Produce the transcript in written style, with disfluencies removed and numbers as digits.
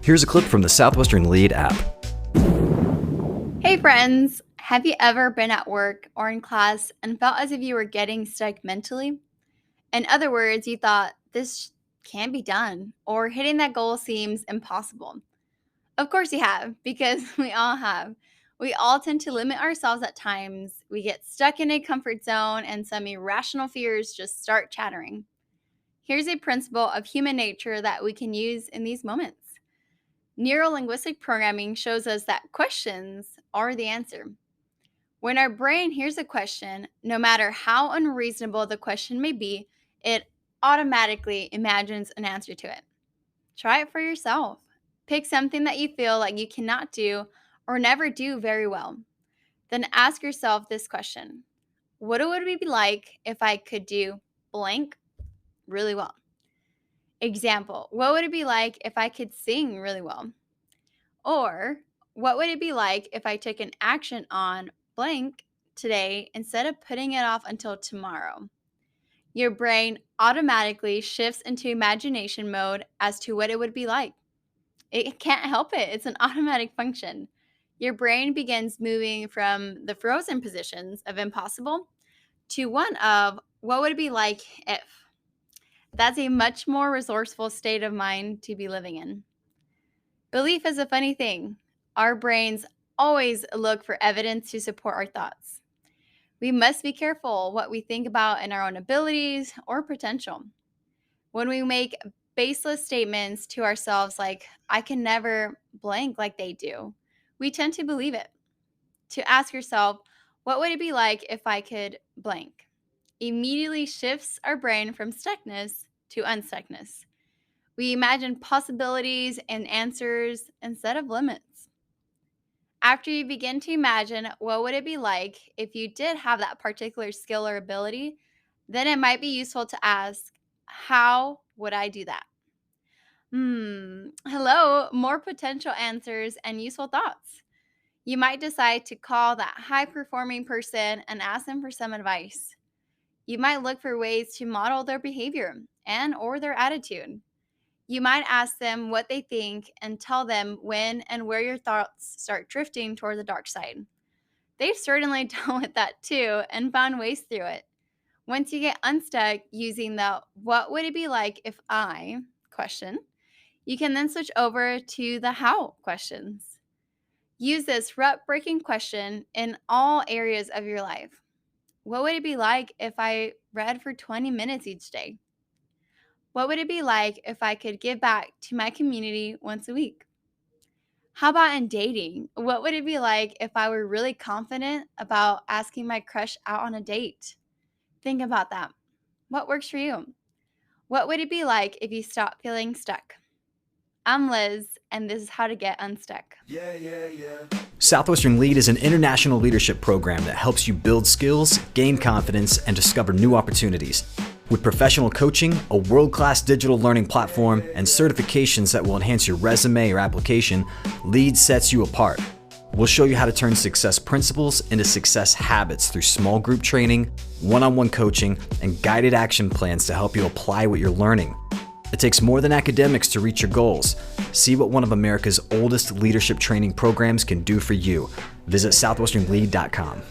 Here's a clip from the Southwestern Lead app. Hey friends, have you ever been at work or in class and felt as if you were getting stuck mentally? In other words, you thought this can't be done or hitting that goal seems impossible. Of course you have, because we all have. We all tend to limit ourselves at times. We get stuck in a comfort zone and some irrational fears just start chattering. Here's a principle of human nature that we can use in these moments. Neurolinguistic programming shows us that questions are the answer. When our brain hears a question, no matter how unreasonable the question may be, it automatically imagines an answer to it. Try it for yourself. Pick something that you feel like you cannot do or never do very well. Then ask yourself this question: what would it be like if I could do blank really well? Example: what would it be like if I could sing really well? Or what would it be like if I took an action on blank today instead of putting it off until tomorrow? Your brain automatically shifts into imagination mode as to what it would be like. It can't help it, it's an automatic function. Your brain begins moving from the frozen positions of impossible to one of what would it be like if. That's a much more resourceful state of mind to be living in. Belief is a funny thing. Our brains always look for evidence to support our thoughts. We must be careful what we think about in our own abilities or potential. When we make baseless statements to ourselves like, I can never blank like they do, we tend to believe it. To ask yourself, what would it be like if I could blank? Immediately shifts our brain from stuckness to unstuckness. We imagine possibilities and answers instead of limits. After you begin to imagine what would it be like if you did have that particular skill or ability, then it might be useful to ask, how would I do that? Hello, more potential answers and useful thoughts. You might decide to call that high-performing person and ask them for some advice. You might look for ways to model their behavior and or their attitude. You might ask them what they think and tell them when and where your thoughts start drifting toward the dark side. They've certainly dealt with that too and found ways through it. Once you get unstuck using the what would it be like if I question, you can then switch over to the how questions. Use this rut-breaking question in all areas of your life. What would it be like if I read for 20 minutes each day? What would it be like if I could give back to my community once a week? How about in dating? What would it be like if I were really confident about asking my crush out on a date? Think about that. What works for you? What would it be like if you stopped feeling stuck? I'm Liz, and this is how to get unstuck. Southwestern Lead is an international leadership program that helps you build skills, gain confidence, and discover new opportunities. With professional coaching, a world-class digital learning platform, and certifications that will enhance your resume or application, Lead sets you apart. We'll show you how to turn success principles into success habits through small group training, one-on-one coaching, and guided action plans to help you apply what you're learning. It takes more than academics to reach your goals. See what one of America's oldest leadership training programs can do for you. Visit southwesternlead.com.